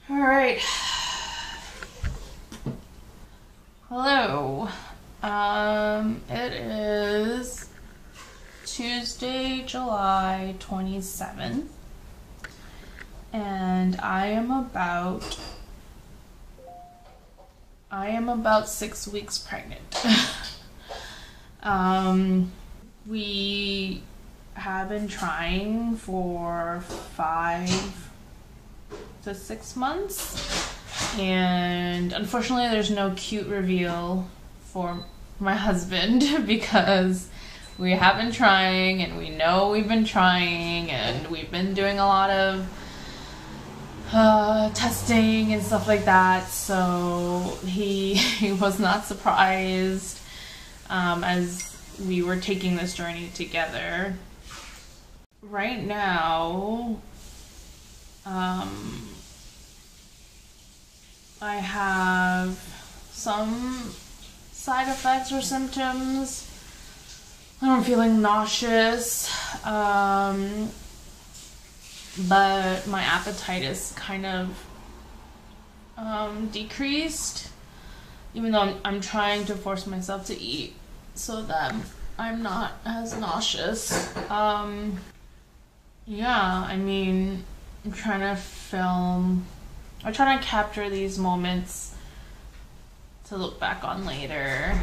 All right. Hello. It is Tuesday, July 27th, and I am about 6 weeks pregnant. We have been trying for 5 to 6 months, and unfortunately there's no cute reveal for my husband because we have been trying, and we know we've been trying, and we've been doing a lot of testing and stuff like that, so he was not surprised as we were taking this journey together. Right now, I have some side effects or symptoms. I'm feeling nauseous, but my appetite is kind of decreased, even though I'm trying to force myself to eat so that I'm not as nauseous. Yeah, I mean, I'm trying to capture these moments to look back on later.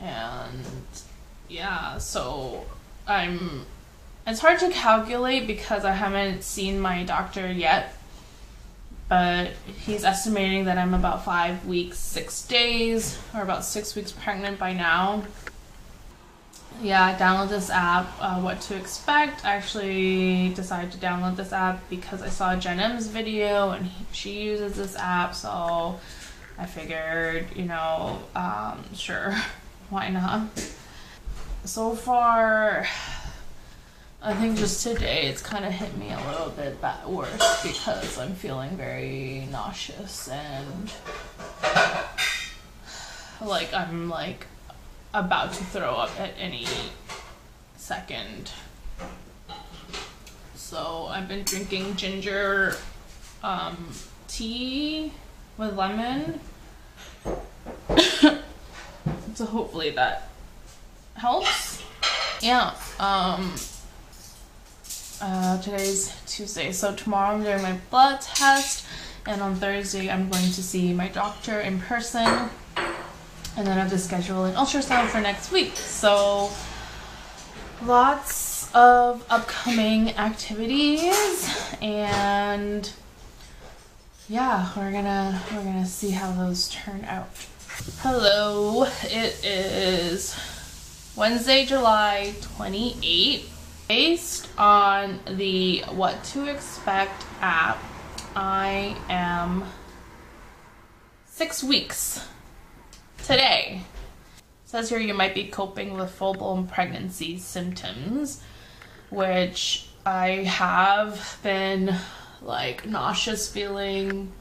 And yeah, so it's hard to calculate because I haven't seen my doctor yet, but he's estimating that I'm about 5 weeks, 6 days, or about 6 weeks pregnant by now. Yeah, I downloaded this app, What to Expect. I actually decided to download this app because I saw Jen M's video and she uses this app, so I figured, sure, why not? So far, I think just today it's kind of hit me a little bit worse because I'm feeling very nauseous and I'm about to throw up at any second. So I've been drinking ginger tea with lemon. So hopefully that helps. Yeah. Today's Tuesday, so tomorrow I'm doing my blood test, and on Thursday I'm going to see my doctor in person, and then I have to schedule an ultrasound for next week. So lots of upcoming activities, and yeah, we're gonna see how those turn out. Hello, it is Wednesday, July 28th. Based on the What to Expect app, I am 6 weeks today. It says here you might be coping with full-blown pregnancy symptoms, which I have been nauseous feeling.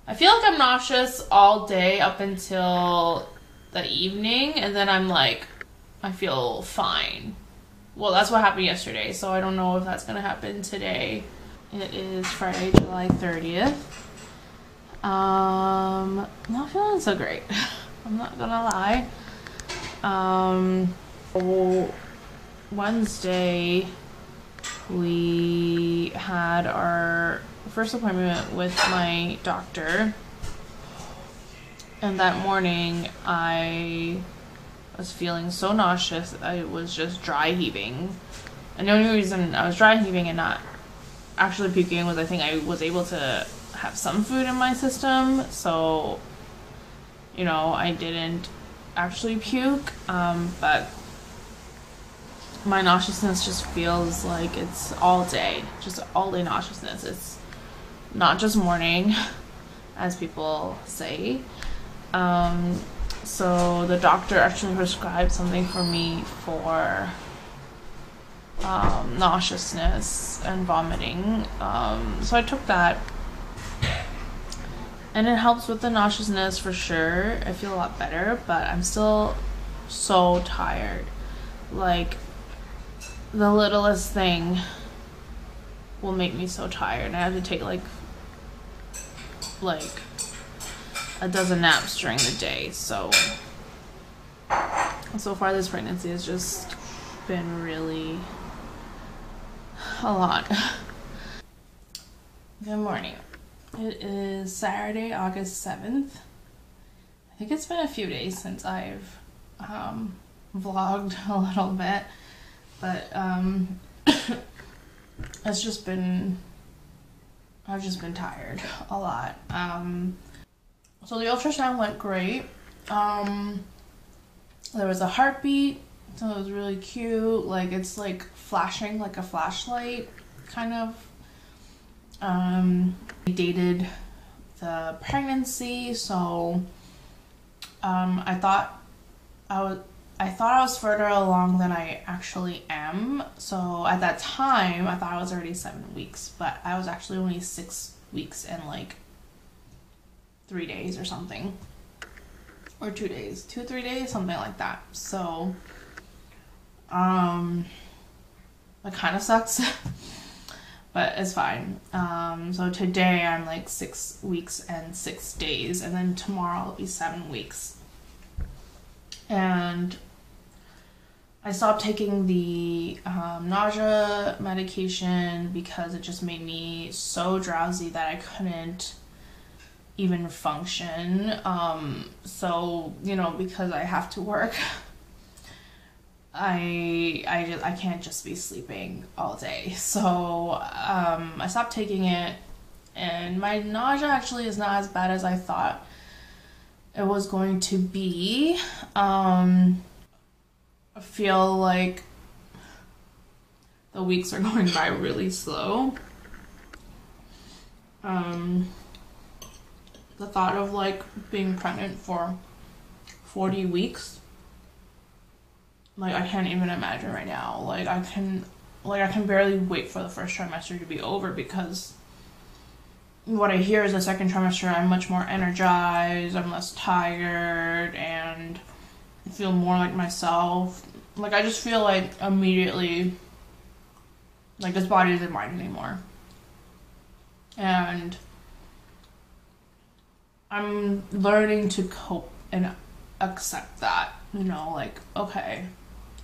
I feel like I'm nauseous all day up until the evening, and then I feel fine. Well, that's what happened yesterday, so I don't know if that's gonna happen today. It is Friday, July 30th. I'm not feeling so great. I'm not gonna lie. Wednesday, we had our first appointment with my doctor, and that morning I was feeling so nauseous I was just dry heaving, and the only reason I was dry heaving and not actually puking was I think I was able to have some food in my system, so I didn't actually puke, but my nauseousness just feels like it's all day, just all day nauseousness. It's not just morning as people say. So the doctor actually prescribed something for me for nauseousness and vomiting. So I took that, and it helps with the nauseousness for sure. I feel a lot better, but I'm still so tired. The littlest thing will make me so tired. I have to take like a dozen naps during the day. So far this pregnancy has just been really a lot. Good morning. It is Saturday, August 7th. I think it's been a few days since I've vlogged a little bit, but it's just been, I've just been tired a lot. So the ultrasound went great. There was a heartbeat, so it was really cute. Like, it's like flashing like a flashlight, kind of. We dated the pregnancy, so I thought I was further along than I actually am. So at that time, I thought I was already 7 weeks, but I was actually only 6 weeks and like 3 days or something. Or 2 days, 2-3 days, something like that. So, it kind of sucks, but it's fine. So today I'm like 6 weeks and 6 days, and then tomorrow I'll be 7 weeks. And I stopped taking the nausea medication because it just made me so drowsy that I couldn't even function. So, you know, because I have to work, I can't just be sleeping all day. So I stopped taking it, and my nausea actually is not as bad as I thought it was going to be. I feel like the weeks are going by really slow. The thought of like being pregnant for 40 weeks, like I can't even imagine right now. Like I can barely wait for the first trimester to be over, because what I hear is the second trimester I'm much more energized, I'm less tired, and I feel more like myself. Like I just feel like immediately like this body isn't mine anymore. And I'm learning to cope and accept that, you know, like, okay,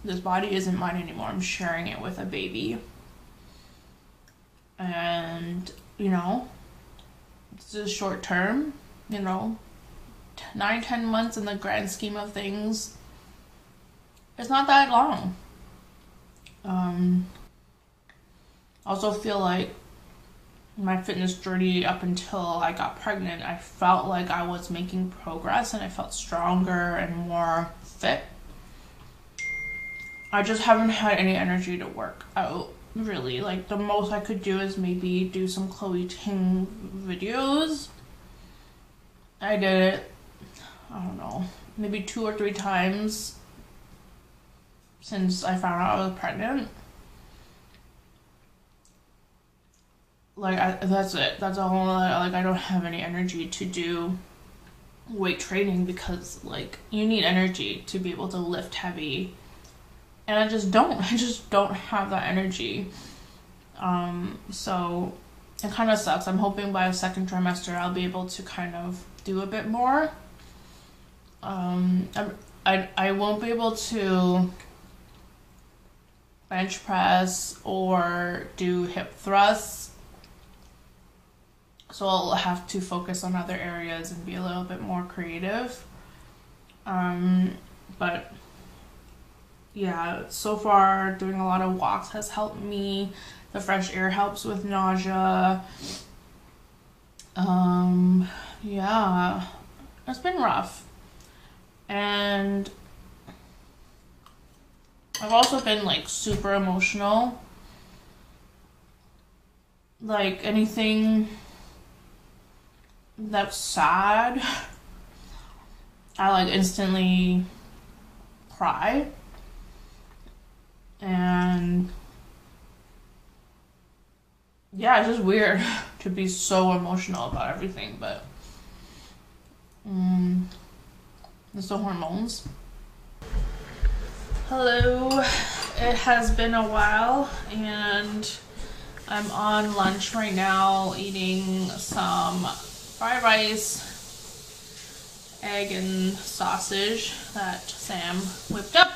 this body isn't mine anymore. I'm sharing it with a baby. And, you know, it's just short term, you know, 9-10 months in the grand scheme of things. It's not that long. I also feel like my fitness journey up until I got pregnant, I felt like I was making progress and I felt stronger and more fit. I just haven't had any energy to work out, really. Like, the most I could do is maybe do some Chloe Ting videos. I did it, I don't know, maybe 2 or 3 times since I found out I was pregnant. Like, that's it. That's all. Like, I don't have any energy to do weight training, because, like, you need energy to be able to lift heavy. And I just don't have that energy. So it kind of sucks. I'm hoping by the second trimester I'll be able to kind of do a bit more. I won't be able to bench press or do hip thrusts. So I'll have to focus on other areas and be a little bit more creative. But yeah, so far doing a lot of walks has helped me. The fresh air helps with nausea. Yeah, it's been rough. And I've also been like super emotional. Like, anything that's sad, I like instantly cry. And yeah, it's just weird to be so emotional about everything, but it's the hormones. Hello, it has been a while, and I'm on lunch right now eating some fried rice, egg and sausage that Sam whipped up,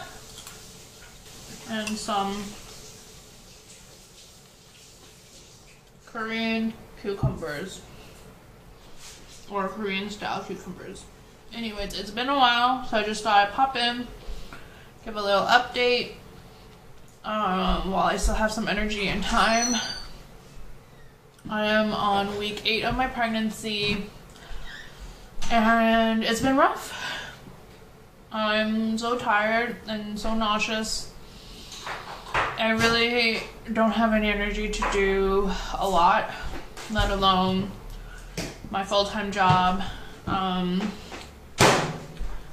and some Korean cucumbers, or Korean style cucumbers. Anyways, it's been a while, so I just thought I'd pop in, give a little update while I still have some energy and time. I am on week 8 of my pregnancy, and it's been rough. I'm so tired and so nauseous. I really don't have any energy to do a lot, let alone my full-time job.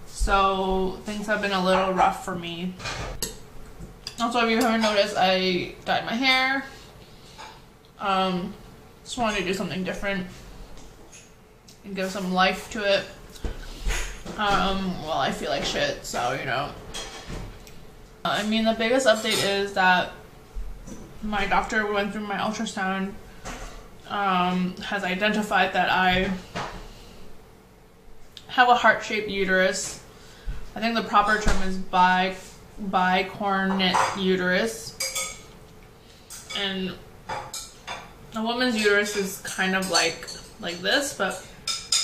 So things have been a little rough for me. Also, if you haven't noticed, I dyed my hair. Just wanted to do something different and give some life to it. Well, I feel like shit, so you know. I mean, the biggest update is that my doctor went through my ultrasound, has identified that I have a heart-shaped uterus. I think the proper term is bicornate uterus. And a woman's uterus is kind of like this, but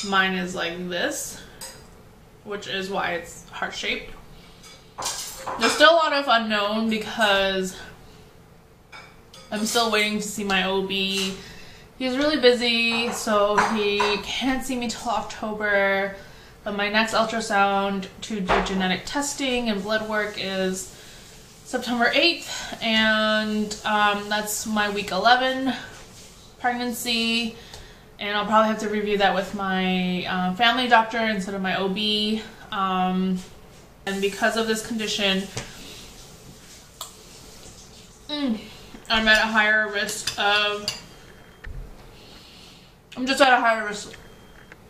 mine is like this, which is why it's heart-shaped. There's still a lot of unknown because I'm still waiting to see my OB. He's really busy, so he can't see me till October. But my next ultrasound to do genetic testing and blood work is September 8th, and that's my week 11 pregnancy. And I'll probably have to review that with my family doctor instead of my OB. And because of this condition, I'm at a higher risk of, I'm just at a higher risk of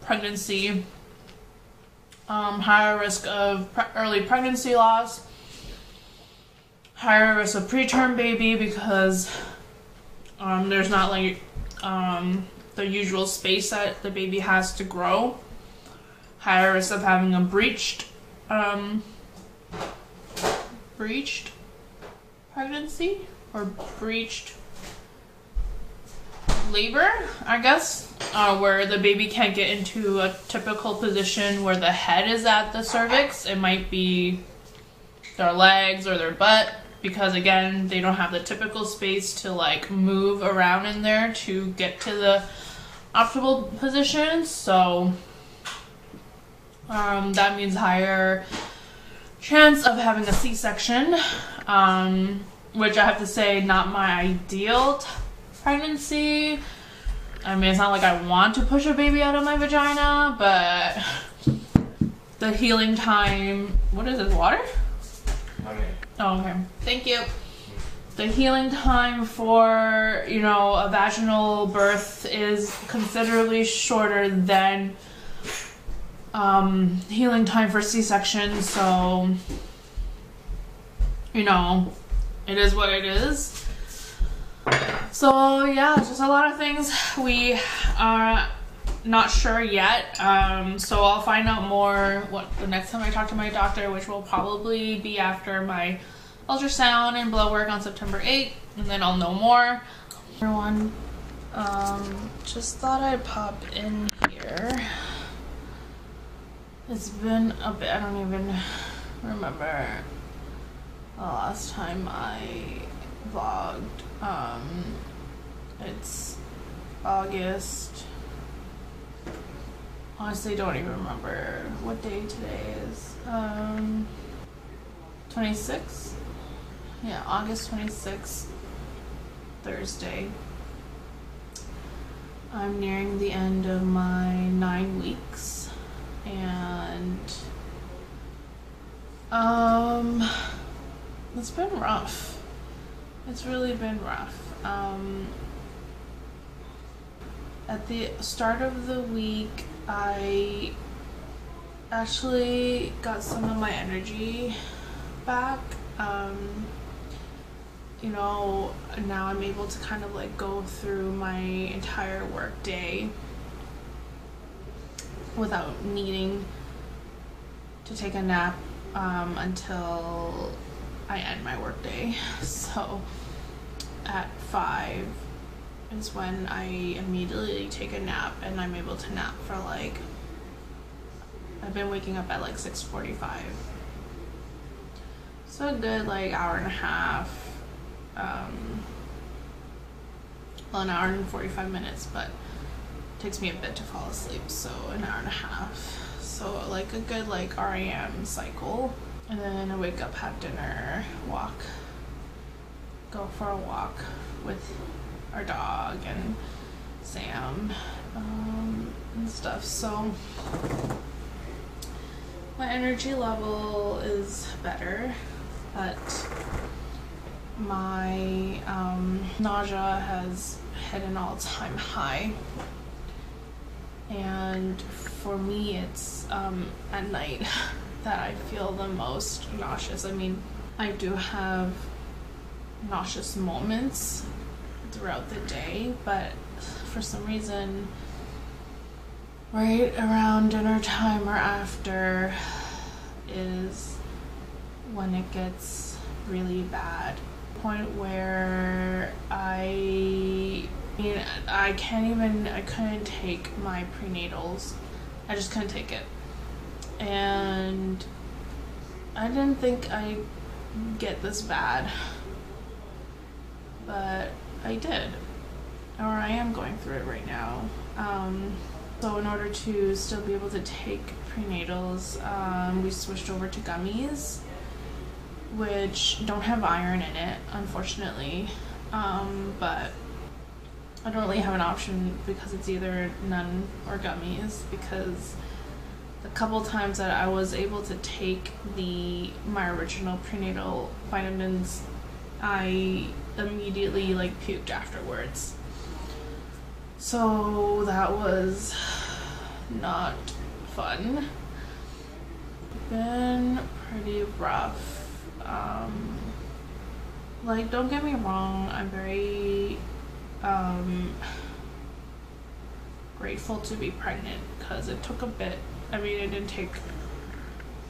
pregnancy, higher risk of early pregnancy loss, higher risk of preterm baby because there's not like the usual space that the baby has to grow, higher risk of having a breached pregnancy or breached labor, I guess, where the baby can't get into a typical position where the head is at the cervix. It might be their legs or their butt, because again, they don't have the typical space to like move around in there to get to the optimal position. So that means higher chance of having a C-section, which I have to say, not my ideal pregnancy. I mean, it's not like I want to push a baby out of my vagina, but the healing time, what is this, water? Okay. Oh, okay. Thank you. The healing time for, you know, a vaginal birth is considerably shorter than healing time for C-section, so, you know, it is what it is. So yeah, just a lot of things we are not sure yet. So I'll find out more the next time I talk to my doctor, which will probably be after my ultrasound and blood work on September 8th, and then I'll know more. Everyone, just thought I'd pop in here. It's been a bit, I don't even remember the last time I vlogged. It's August. Honestly, don't even remember what day today is. 26th? Yeah, August 26th, Thursday. I'm nearing the end of my 9 weeks, and it's been rough. It's really been rough. At the start of the week, I actually got some of my energy back. you know, now I'm able to kind of like go through my entire work day without needing to take a nap until I end my work day. So at 5 is when I immediately take a nap, and I'm able to nap for like, I've been waking up at like 6:45. So a good like hour and a half, well, an hour and 45 minutes, but it takes me a bit to fall asleep, so an hour and a half. So like a good like REM cycle. And then I wake up, have dinner, walk, go for a walk with our dog and Sam, and stuff. So my energy level is better, but my nausea has hit an all-time high. And for me, it's at night that I feel the most nauseous. I mean, I do have nauseous moments throughout the day, but for some reason, right around dinner time or after is when it gets really bad. Point where I couldn't take my prenatals. I just couldn't take it. And I didn't think I'd get this bad, but I did, or I am going through it right now. So in order to still be able to take prenatals, we switched over to gummies, which don't have iron in it, unfortunately, but I don't really have an option because it's either none or gummies, because the couple times that I was able to take my original prenatal vitamins, I immediately like puked afterwards. So that was not fun. Been pretty rough. Like, don't get me wrong, I'm very grateful to be pregnant, because it took a bit. I mean, it didn't take,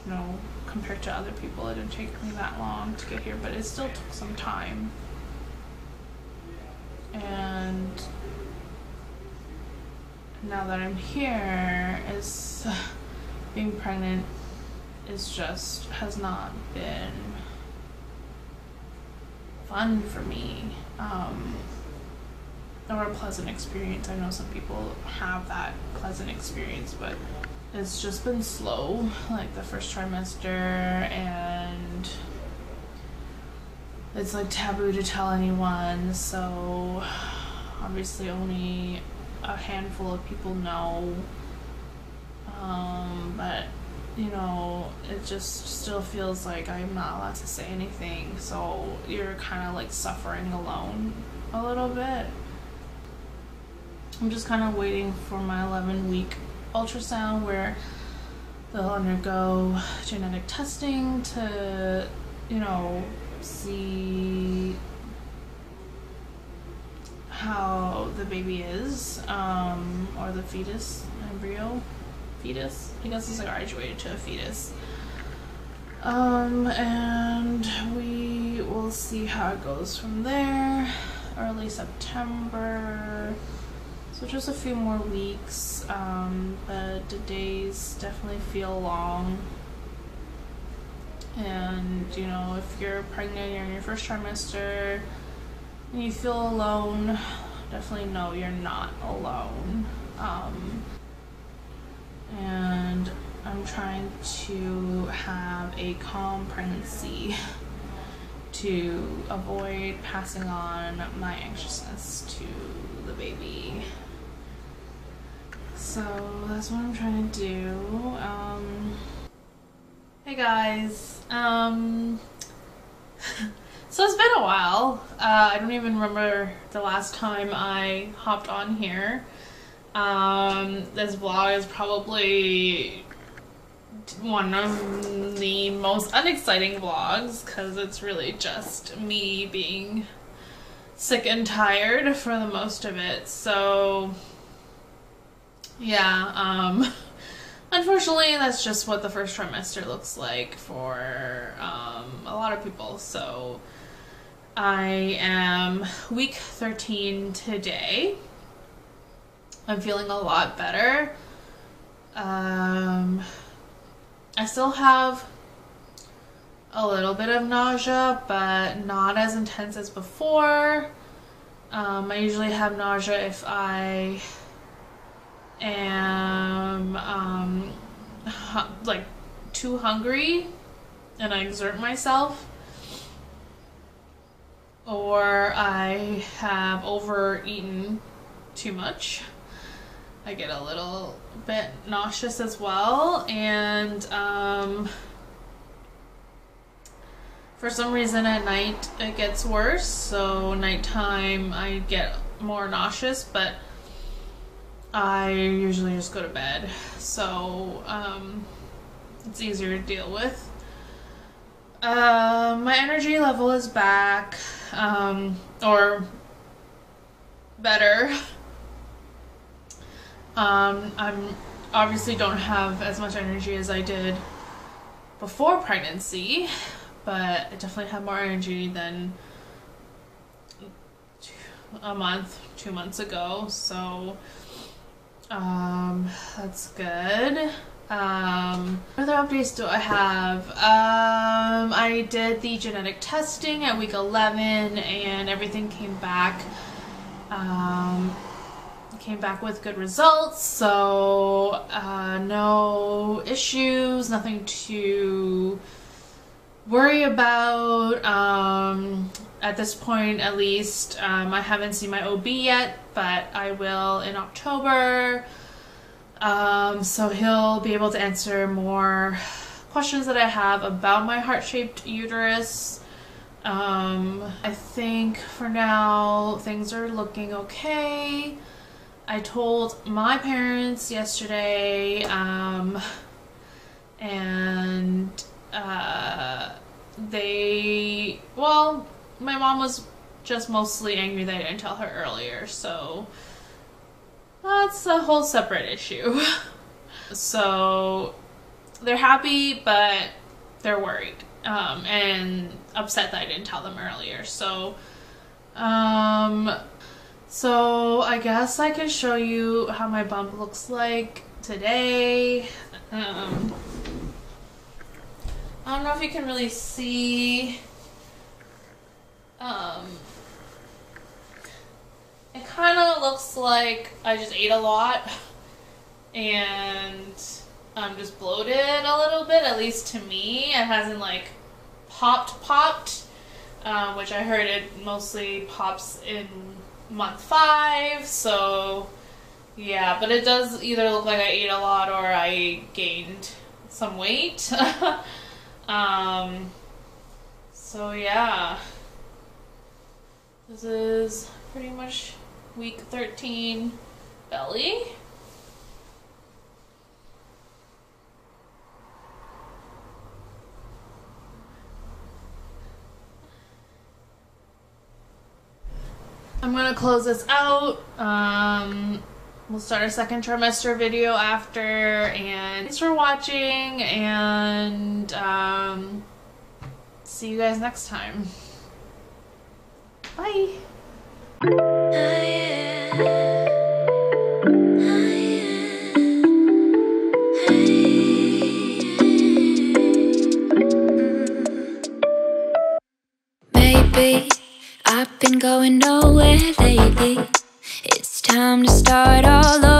you know, compared to other people, it didn't take me that long to get here, but it still took some time. And now that I'm here, being pregnant has not been fun for me, or a pleasant experience. I know some people have that pleasant experience, but it's just been slow, like the first trimester, and it's like taboo to tell anyone, so obviously only a handful of people know, but you know, it just still feels like I'm not allowed to say anything, so you're kind of like suffering alone a little bit. I'm just kind of waiting for my 11-week ultrasound, where they'll undergo genetic testing to, you know, see how the baby is, or the fetus, fetus, I guess it's like graduated to a fetus, and we will see how it goes from there. Early September, so just a few more weeks, but the days definitely feel long. And you know, if you're pregnant, you're in your first trimester and you feel alone, definitely know you're not alone. And I'm trying to have a calm pregnancy to avoid passing on my anxiousness to the baby. So that's what I'm trying to do. Hey guys, so it's been a while. I don't even remember the last time I hopped on here. This vlog is probably one of the most unexciting vlogs because it's really just me being sick and tired for the most of it. So yeah, unfortunately that's just what the first trimester looks like for a lot of people. So I am week 13 today. I'm feeling a lot better. I still have a little bit of nausea, but not as intense as before. I usually have nausea if I am like too hungry and I exert myself, or I have overeaten too much. I get a little bit nauseous as well, and for some reason at night it gets worse, so nighttime I get more nauseous, but I usually just go to bed, so it's easier to deal with. My energy level is back, or better. I'm obviously don't have as much energy as I did before pregnancy, but I definitely have more energy than two months ago, so that's good. What other updates do I have? I did the genetic testing at week 11 and everything came back with good results, so no issues, nothing to worry about at this point, at least. I haven't seen my OB yet, but I will in October, so he'll be able to answer more questions that I have about my heart-shaped uterus. I think for now things are looking okay. I told my parents yesterday, and well, my mom was just mostly angry that I didn't tell her earlier, so that's a whole separate issue. So they're happy, but they're worried, and upset that I didn't tell them earlier. So so I guess I can show you how my bump looks like today. I don't know if you can really see. It kind of looks like I just ate a lot and I'm just bloated a little bit, at least to me. It hasn't like popped, which I heard it mostly pops in month 5, so yeah, but it does either look like I ate a lot or I gained some weight. So yeah, this is pretty much week 13 belly. I'm gonna close this out. We'll start a second trimester video after, and thanks for watching, and see you guys next time. Bye. Maybe I've been going nowhere lately. It's time to start all over.